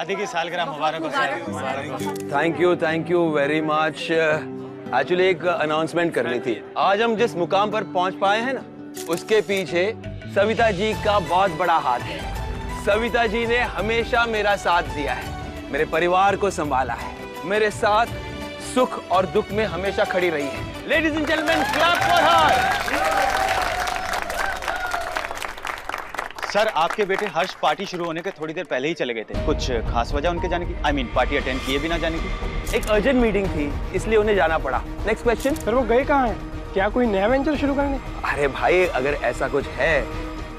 शादी की सालगिरह मुबारक हो sir. Thank you very much. Actually एक अनाउंसमेंट करनी थी। आज हम जिस मुकाम पर पहुंच पाए हैं ना, उसके पीछे सविता जी का बहुत बड़ा हाथ है। सविता जी ने हमेशा मेरा साथ दिया है, मेरे परिवार को संभाला है, मेरे साथ सुख और दुख में हमेशा खड़ी रही है। Ladies and gentleman, clap for her. Sir, आपके बेटे हर्ष पार्टी शुरू होने के थोड़ी देर पहले ही चले गए थे। कुछ खास वजह उनके जाने की? I mean, पार्टी अटेंड किए बिना जाने की? एक अर्जेंट मीटिंग थी, इसलिए उन्हें जाना पड़ा। Next question. सर वो गए कहाँ हैं? क्या कोई नया वेंचर शुरू करने? अरे भाई, अगर ऐसा कुछ है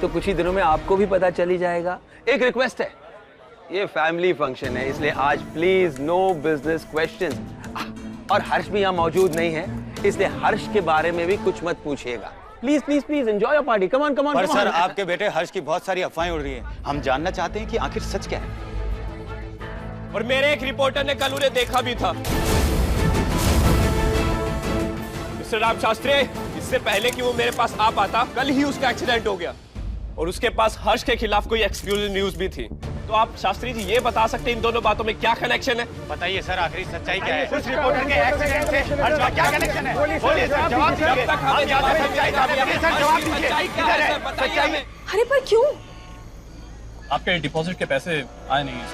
तो कुछ ही दिनों में आपको भी पता चल ही जाएगा। एक रिक्वेस्ट है, ये फैमिली फंक्शन है, इसलिए आज प्लीज नो बिजनेस क्वेश्चंस। और हर्ष भी यहाँ मौजूद नहीं है, इसलिए हर्ष के बारे में भी कुछ मत पूछिएगा। Please please please enjoy your party. Come on come on. पर सर, आपके बेटे हर्ष की बहुत सारी अफवाहें उड़ रही हैं। हम जानना चाहते हैं कि आखिर सच क्या है। और मेरे एक रिपोर्टर ने कल उन्हें देखा भी था। मिस्टर राम शास्त्री, इससे पहले कि वो मेरे पास आ पाता, कल ही उसका एक्सीडेंट हो गया और उसके पास हर्ष के खिलाफ कोई एक्सक्लूसिव न्यूज भी थी। तो आप शास्त्री जी ये बता सकते हैं इन दोनों बातों में क्या कनेक्शन है? बताइए सर, आखिरी सच्चाई क्या है? उस रिपोर्टर के एक्सीडेंट से हर्ष का क्या कनेक्शन है? बोलिए सर, जवाब दीजिए। जब तक हमें बताइए हमें। अरे पर क्यों? आपके डिपॉजिट के पैसे आए नहीं हैं।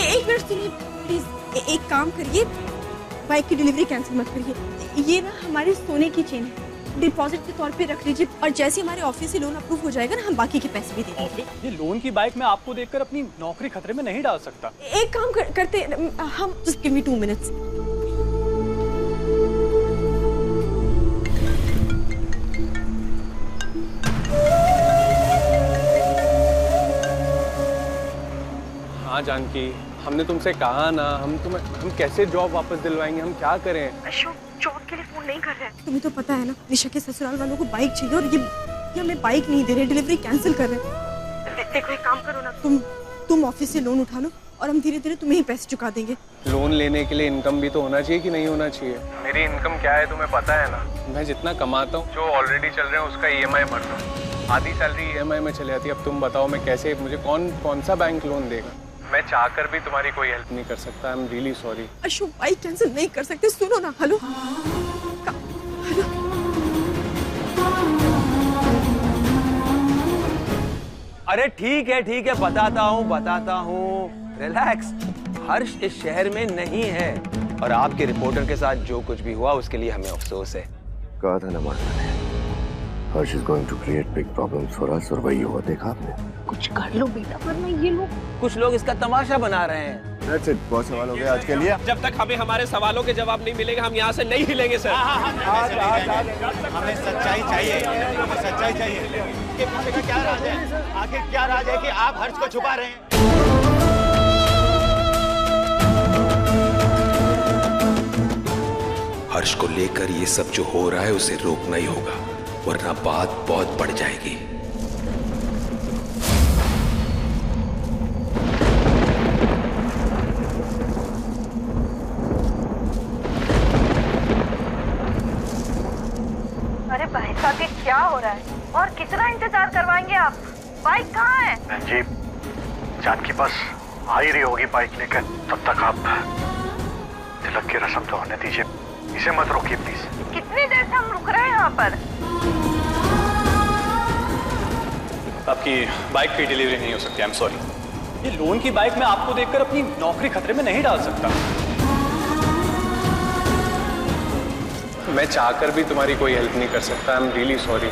एक मिनट सुनिए प्लीज। एक काम करिए, बाइक की डिलीवरी कैंसिल मत करिए। ये ना हमारे सोने की चेन है, डिपॉजिट के तौर पे रख लीजिए और जैसे हमारे ऑफिस से लोन अप्रूव हो जाएगा ना, हम बाकी के पैसे भी दे देंगे। ये लोन की बाइक मैं आपको देखकर अपनी नौकरी खतरे में नहीं डाल सकता। एक काम करते हम, जस्ट गिव मी 2 मिनट्स। हाँ जानकी, हमने तुमसे कहा ना, हम कैसे जॉब वापस दिलवाएंगे, हम क्या करें? अशोक जॉब के लिए फोन नहीं कर रहे हैं। तुम्हें तो पता है ना, निशा के ससुराल वालों को बाइक चाहिए और ये हमें बाइक नहीं दे रहे, डिलीवरी कैंसिल कर रहे हैं। देखो एक काम करो ना, तुम ऑफिस से लोन उठा लो और हम धीरे धीरे तुम्हें ही पैसे चुका देंगे। लोन लेने के लिए इनकम भी तो होना चाहिए कि नहीं होना चाहिए? मेरी इनकम क्या है तुम्हें पता है ना। मैं जितना कमाता हूँ, जो ऑलरेडी चल रहे हैं उसका EMI भरता हूँ। आधी सैलरी EMI में चली जाती है। अब तुम बताओ मैं कैसे, मुझे कौन सा बैंक लोन देगा? मैं चाहकर भी तुम्हारी कोई हेल्प नहीं कर सकता। I am really sorry. Ashok bike cancel नहीं कर सकते, सुनो ना। Hello hello. अरे ठीक है, बताता हूँ। रिलैक्स। हर्ष इस शहर में नहीं है और आपके रिपोर्टर के साथ जो कुछ भी हुआ उसके लिए हमें अफसोस है। कहा था ना माता ने, Harsh is going to create big problems for us, और वही हुआ। देखा आपने? कुछ कर लो बेटा, वरना ये लोग, कुछ लोग इसका तमाशा बना रहे हैं। That's it, बहुत सवाल हो गया आज के लिए। जब तक हमें हमारे सवालों के जवाब नहीं मिलेंगे, हम यहाँ से नहीं हिलेंगे सर। हमें सच्चाई चाहिए, हमें सच्चाई चाहिए। इसके पीछे का क्या राज है? आखिर क्या राज है कि आप हर्ष को छुपा रहे हैं? हर्ष को लेकर ये सब जो हो रहा है उसे रोकना ही होगा, वरना बात बहुत बढ़ जाएगी। अरे भाई साहब, ये क्या हो रहा है और कितना इंतजार करवाएंगे आप? बाइक कहाँ है? जी, जानकी बस आ ही रही होगी बाइक लेकर। तब तक आप तिलक की रस्म तो होने दीजिए, इसे मत रोकिए प्लीज। कितनी देर से हम रुक रहे हैं यहाँ पर? आपकी बाइक की डिलीवरी नहीं हो सकती। I am sorry. ये लोन की बाइक मैं आपको देखकर अपनी नौकरी खतरे में नहीं डाल सकता। मैं चाहकर भी तुम्हारी कोई हेल्प नहीं कर सकता। I am really sorry.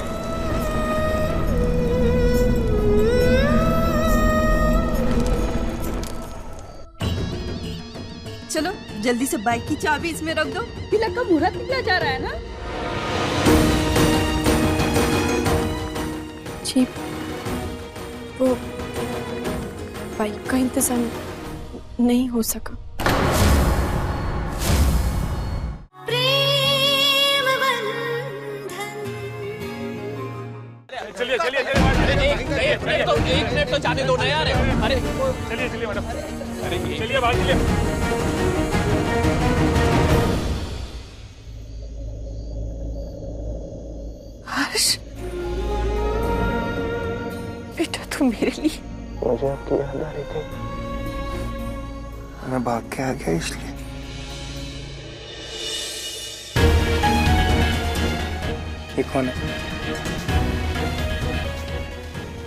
चलो जल्दी से बाइक की चाबी इसमें रख दो। तिलक का मुहूर्त निकला जा रहा है ना जी। वो बाइक का इंतजाम नहीं हो सका। चलिए एक मिनट तो जाने दो ना यार। अरे चलिए मैडम, चलिए बाहर चलिए। हर्ष बेटा, तू मेरे लिए मुझे आपकी याद आ रही थी, मैं भाग के आ गया इसलिए। ये कौन है?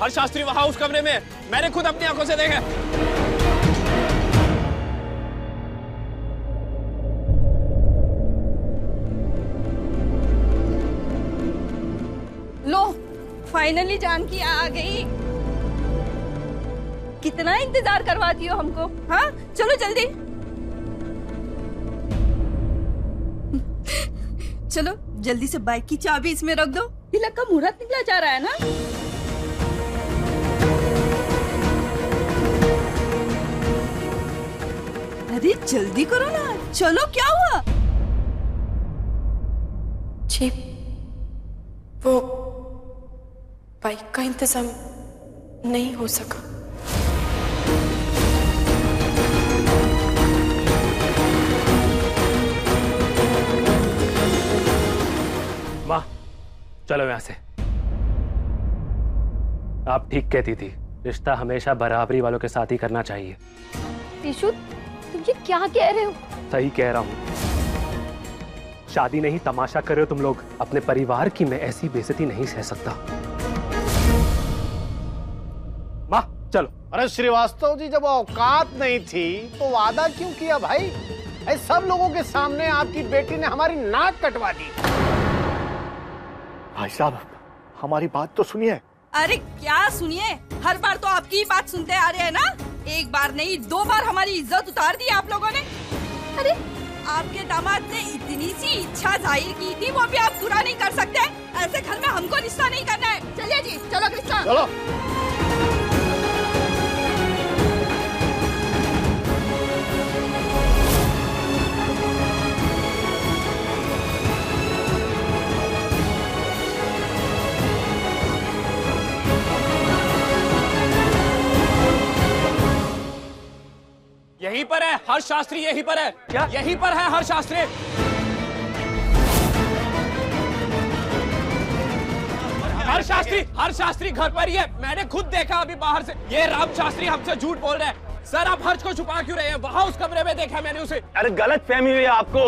हर्ष शास्त्री वहां उस कमरे में, मैंने खुद अपनी आंखों से देखा। लो, फाइनली जानकी आ गई। कितना इंतजार करवाती हो हमको? हाँ, चलो जल्दी। चलो जल्दी से बाइक की चाबी इसमें रख दो। तिलक का मुहूर्त निकला जा रहा है ना। अरे जल्दी करो ना, चलो क्या हुआ? जी, वो बाइक का इंतजाम नहीं हो सका। माँ, चलो यहाँ से। आप ठीक कहती थी, रिश्ता हमेशा बराबरी वालों के साथ ही करना चाहिए। ईशु, तुम ये क्या कह रहे हो? सही कह रहा हूँ। शादी नहीं तमाशा कर रहे हो तुम लोग। अपने परिवार की मैं ऐसी बेइज्जती नहीं सह सकता। माँ, चलो। अरे श्रीवास्तव जी, जब औकात नहीं थी तो वादा क्यों किया भाई? सब लोगों के सामने आपकी बेटी ने हमारी नाक कटवा दी। भाई साहब, हमारी बात तो सुनिए। अरे क्या सुनिए, हर बार तो आपकी ही बात सुनते आ रहे हैं ना। एक बार नहीं 2 बार हमारी इज्जत उतार दी आप लोगों ने। अरे आपके दामाद ने इतनी सी इच्छा जाहिर की थी, वो भी आप पूरा नहीं कर सकते? ऐसे घर में हमको रिश्ता नहीं करना है। चलिए जी, चलो रिश्ता। चलो। यहीं पर है हर्ष शास्त्री, यहीं पर है। क्या? यहीं पर है हर्ष शास्त्री। हर्ष शास्त्री घर पर ही है, मैंने खुद देखा अभी बाहर से। ये राम शास्त्री हमसे झूठ बोल रहे हैं। सर, आप हर्ष को छुपा क्यों रहे हैं? वहां उस कमरे में देखा मैंने उसे। अरे गलत फहमी हुई है आपको।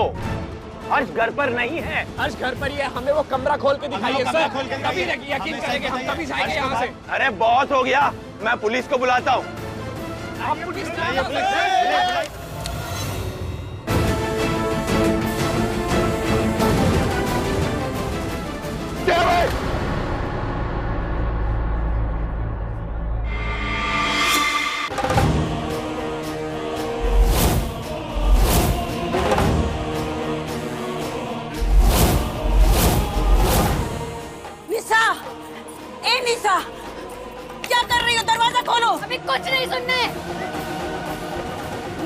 हर्ष घर पर नहीं है। हर्ष घर पर ही है, हमें वो कमरा खोल के दिखाइए सर, तभी यकीन करेंगे हम, तभी जाएंगे यहाँ से। अरे बहुत हो गया, मैं पुलिस को बुलाता हूँ। आप पुलिस निशा, ए निशा, क्या कर रही हो? दरवाजा खोलो। अभी कुछ नहीं सुनने।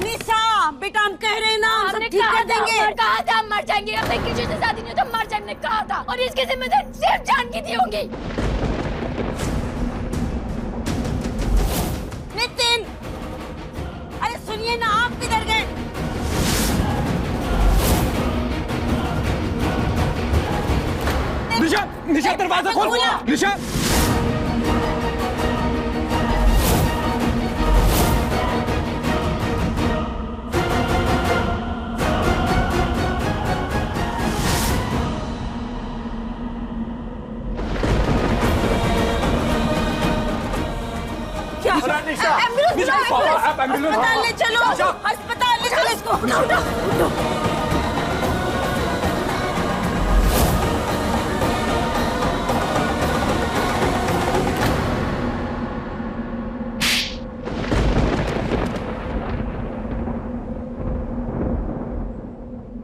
निशा, बेटा हम कह रहे हैं ना, हम सब ठीक कर देंगे। कहा था हम मर जाएंगे, हमने किसी से शादी नहीं तो मर जाएंगे कहा था, और इसकी जिम्मेदारी सिर्फ जानकी दी होंगी। नितिन, अरे सुनिए ना, आप किधर गए? निशा, निशा दरवाजा खोल। निशा, अस्पताल ले चलो, अस्पताल ले चलो इसको।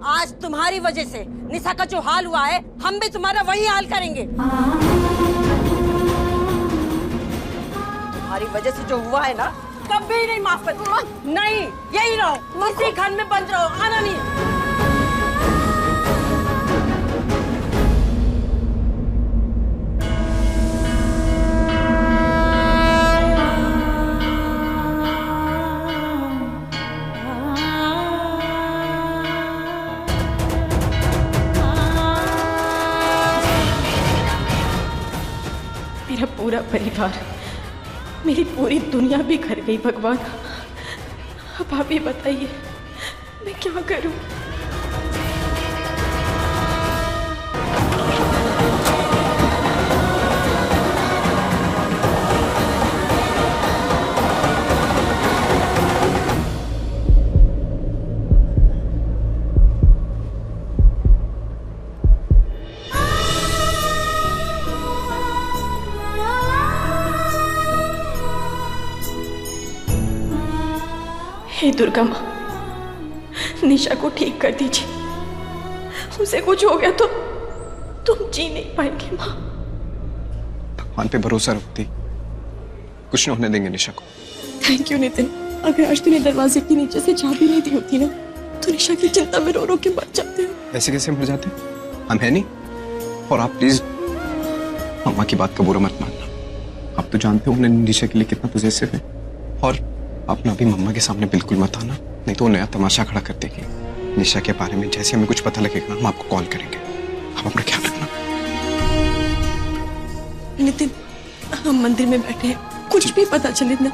आज तुम्हारी वजह से निशा का जो हाल हुआ है, हम भी तुम्हारा वही हाल करेंगे। तुम्हारी वजह से जो हुआ है ना, कभी नहीं माफ कर। नहीं, यही रहो, इसी घर में बंद रहो, आना नहीं। मेरा पूरा परिवार मेरी पूरी दुनिया बिखर गई भगवान। अब आप ही बताइए मैं क्या करूं? हे दुर्गा माँ, निशा को ठीक कर दीजिए। उसे कुछ हो गया तो तुम जी नहीं पाएंगे माँ। भगवान पे भरोसा रखती, कुछ न होने देंगे निशा को। Thank you Nitin. अगर आज तूने दरवाजे के नीचे से चाबी नहीं दी होती ना तो निशा की चिंता में रो रो के मर जाते हो। ऐसे कैसे मर जाते? हम है नहीं। और आप प्लीज मम्मा की बात का बुरा मत मानना। आप तो जानते हो उन्हें निशा के लिए कितना पॉजिटिव है। और आप ना भी मम्मा के सामने बिल्कुल मत आना, नहीं तो वो नया तमाशा खड़ा कर देगी। निशा के बारे में जैसे हमें कुछ पता लगेगा हम आपको कॉल करेंगे। आप अपना ख्याल रखना। नितिन, हम मंदिर में बैठे हैं, कुछ भी पता चले ना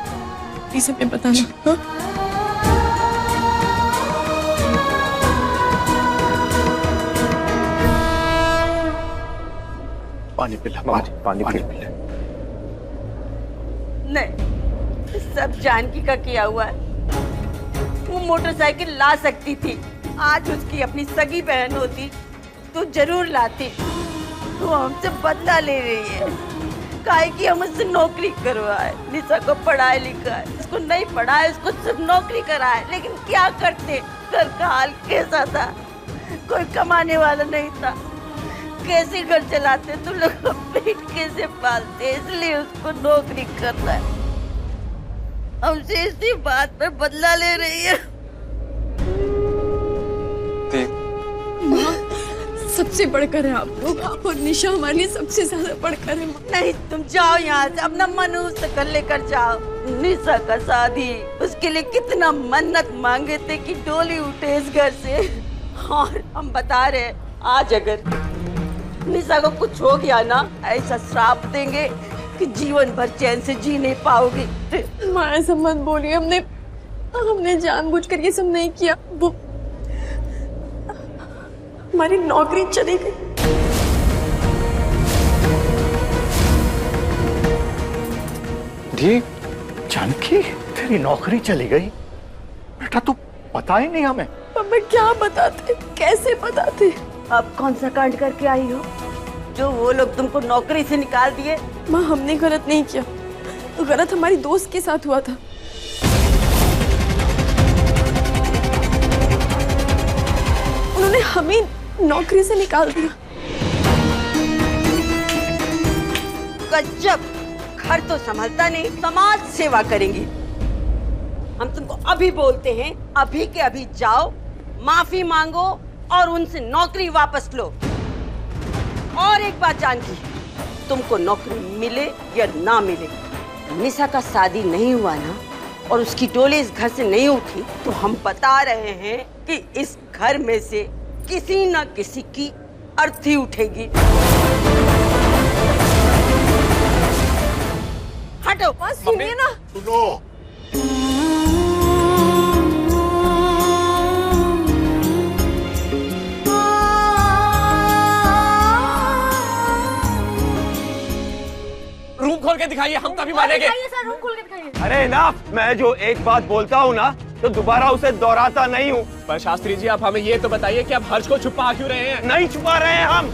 प्लीज हमें बताना। हाँ? पानी पिला, पानी पिला। नहीं, सब जानकी का किया हुआ है। वो मोटरसाइकिल ला सकती थी, आज उसकी अपनी सगी बहन होती तो जरूर लाती। तो हमसे बदला ले रही है, काहे कि हम उससे नौकरी करवाए। निशा को पढ़ाए लिखाए, इसको नहीं पढ़ाए, इसको सिर्फ नौकरी कराए। लेकिन क्या करते, घर का हाल कैसा था, कोई कमाने वाला नहीं था। कैसे घर चलाते, तुम लोग पेट कैसे पालते, इसलिए उसको नौकरी करना है। हमसे इसी बात पर बदला ले रही है। माँ, सबसे बढ़कर है आप लोग। आप और निशा हमारे लिए सबसे ज्यादा बढ़कर है माँ। नहीं, तुम जाओ यहाँ से, अपना मन उस कर लेकर जाओ। निशा का शादी, उसके लिए कितना मन्नत मांगे थे कि डोली उठे इस घर से। और हम बता रहे, आज अगर निशा को कुछ हो गया ना, ऐसा श्राप देंगे कि जीवन भर चैन से जी नहीं पाओगी। माँ ऐसा मत बोलिए, हमने जानबूझकर ये सब नहीं किया। वो हमारी नौकरी चली गई। जानकी, तेरी नौकरी चली गई? बेटा तू पता ही नहीं हमें। मैं क्या बताते, कैसे बताते? अब कौन सा कांड करके आई हो जो वो लोग तुमको नौकरी से निकाल दिए? माँ हमने गलत नहीं किया, तो गलत हमारी दोस्त के साथ हुआ था। उन्होंने हमें नौकरी से निकाल दिया। गजब, घर तो संभलता नहीं, समाज सेवा करेंगी। हम तुमको अभी बोलते हैं, अभी के अभी जाओ, माफी मांगो और उनसे नौकरी वापस लो। और एक बात जानकी, तुमको नौकरी मिले या ना मिले, निशा का शादी नहीं हुआ ना और उसकी डोली इस घर से नहीं उठी, तो हम बता रहे हैं कि इस घर में से किसी न किसी की अर्थी उठेगी। हटो, बस सुनिए ना। सुनो, रूम खोल के दिखाइए, हम तभी मानेंगे। सर, रूम खोल के दिखाइए। अरे ना, मैं जो एक बात बोलता हूँ ना तो दोबारा उसे दोहराता नहीं हूँ। पर शास्त्री जी, आप हमें ये तो बताइए कि आप हर्ष को छुपा क्यों रहे हैं? नहीं छुपा रहे हैं हम।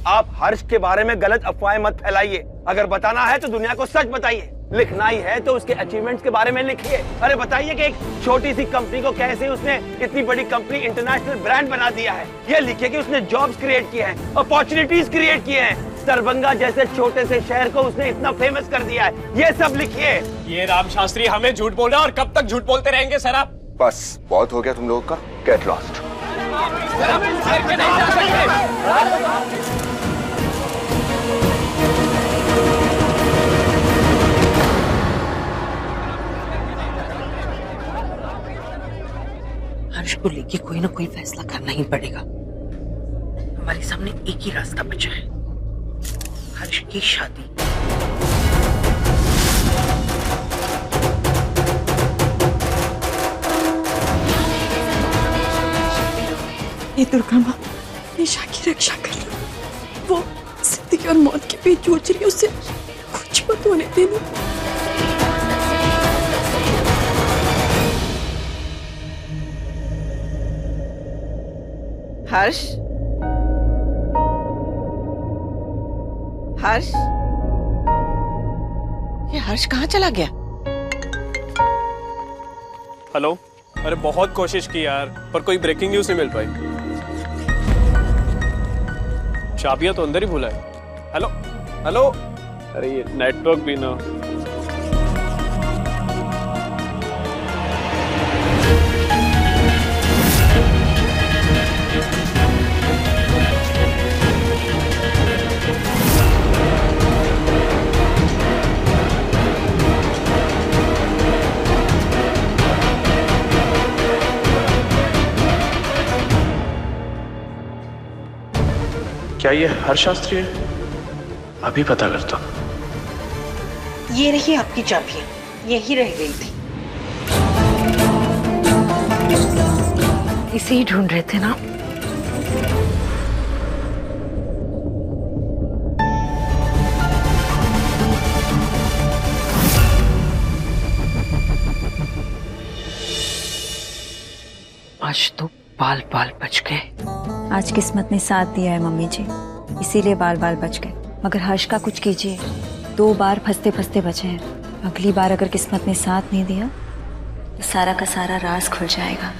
आप हर्ष के बारे में गलत अफवाहें मत फैलाइए। अगर बताना है तो दुनिया को सच बताइए। लिखना ही है तो उसके अचीवमेंट्स के बारे में लिखिए। अरे बताइए कि एक छोटी सी कंपनी को कैसे उसने इतनी बड़ी कंपनी, इंटरनेशनल ब्रांड बना दिया है। ये लिखिए कि उसने जॉब्स क्रिएट किए हैं, अपॉर्चुनिटीज क्रिएट किए हैं, दरभंगा जैसे छोटे से शहर को उसने इतना फेमस कर दिया है। ये सब लिखिए। ये राम शास्त्री हमें झूठ बोल रहा है, और कब तक झूठ बोलते रहेंगे सर आप? बस बहुत हो गया तुम लोगों का। Get lost. हर्ष को लेके कोई ना कोई फैसला करना ही पड़ेगा। हमारे सामने एक ही रास्ता बचा है, हर्ष की शादी। हे दुर्गा माँ, निशा की रक्षा कर। वो जिंदगी और मौत के बीच जूझ रही है, उससे कुछ मत होने देना। हर्ष, हर्ष, ये हर्ष कहाँ चला गया? हेलो। अरे बहुत कोशिश की यार, पर कोई ब्रेकिंग न्यूज नहीं मिल पाई। चाबियां तो अंदर ही भूला है। Hello hello. अरे ये नेटवर्क भी ना। क्या ये हर्ष शास्त्री है? अभी पता करता हूं। ये रही आपकी चाबियां, यही रह गई थी। इसे ही ढूंढ रहे थे ना? आज तो बाल बाल बच गए। आज किस्मत ने साथ दिया है मम्मी जी, इसीलिए बाल बाल बच गए। मगर हर्ष का कुछ कीजिए, 2 बार फंसते फंसते बचे हैं। अगली बार अगर किस्मत ने साथ नहीं दिया तो सारा का सारा राज खुल जाएगा।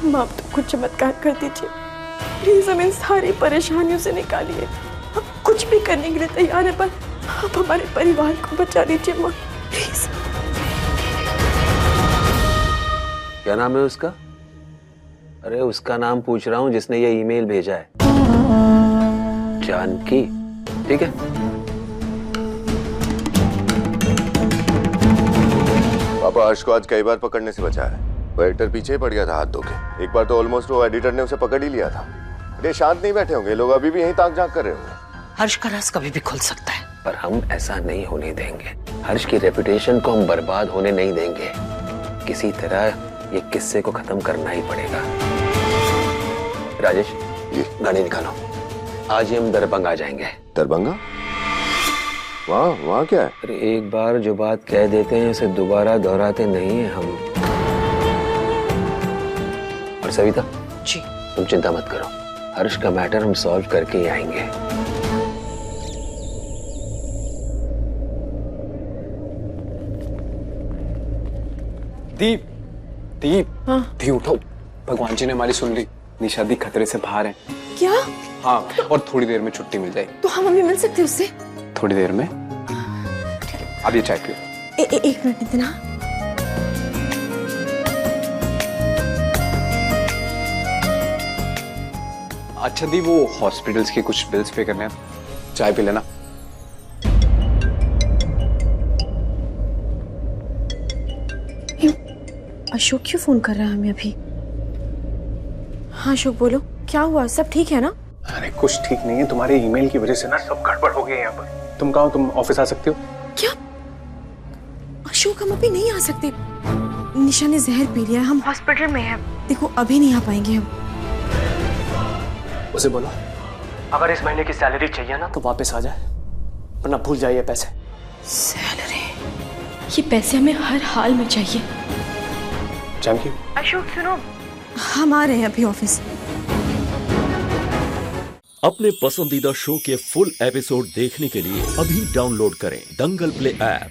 माँ, आप तो कुछ चमत्कार कर दीजिए प्लीज, हमें इन सारी परेशानियों से निकालिए। हम कुछ भी करने के लिए तैयार हैं, पर आप हमारे परिवार को बचा लीजिए माँ, प्लीज। क्या नाम है उसका? अरे उसका नाम पूछ रहा हूँ जिसने ये ईमेल भेजा है। जानकी, ठीक है? पापा हर्ष को आज कई बार पकड़ने से बचा है। वो एडिटर पीछे ही पड़ गया था हाथ धो के। एक बार तो ऑलमोस्ट वो एडिटर ने उसे पकड़ ही लिया था। ये शांत नहीं बैठे होंगे लोग, अभी भी यहीं ताक झांक कर रहे होंगे। हर्ष का राज कभी भी खुल सकता है, पर हम ऐसा नहीं होने देंगे। हर्ष की रेपुटेशन को हम बर्बाद होने नहीं देंगे। किसी तरह ये किस्से को खत्म करना ही पड़ेगा। राजेश, गाड़ी निकालो। आज ही हम दरभंगा जाएंगे। दरभंगा? वहाँ क्या है? अरे एक बार जो बात कह देते हैं उसे दोबारा दोहराते नहीं हैं हम। और सविता जी, तुम चिंता मत करो, हर्ष का मैटर हम सॉल्व करके ही आएंगे। दीप, दीप, दी उठो। भगवान जी ने हमारी सुन ली। निशा दी खतरे से बाहर है। क्या? हाँ, और थोड़ी देर में छुट्टी मिल जाएगी। तो हम अभी मिल सकते हैं उससे? थोड़ी देर में। अब ये चाय पियो। एक मिनट नितिन। अच्छा दी, वो हॉस्पिटल्स के कुछ बिल्स पे करने हैं, चाय पी लेना। अशोक क्यों फोन कर रहा है हमें अभी? हाँ अशोक बोलो, क्या हुआ? सब ठीक है ना? अरे कुछ ठीक नहीं है, तुम्हारे ईमेल की वजह से ना सब गड़बड़ हो गई यहाँ पर। तुम कहो, तुम ऑफिस आ सकते हो? क्या? अशोक हम अभी नहीं आ सकते, निशा ने जहर पी लिया, हम हॉस्पिटल में हैं। देखो अभी नहीं आ पाएंगे हम। उसे बोलो अगर इस महीने की सैलरी चाहिए ना तो वापस आ जाए, वरना भूल जाइए पैसे। सैलरी? ये पैसे हमें हर हाल में चाहिए। जानकी, अशोक सुनो, हम आ रहे हैं अभी ऑफिस। अपने पसंदीदा शो के फुल एपिसोड देखने के लिए अभी डाउनलोड करें दंगल प्ले ऐप।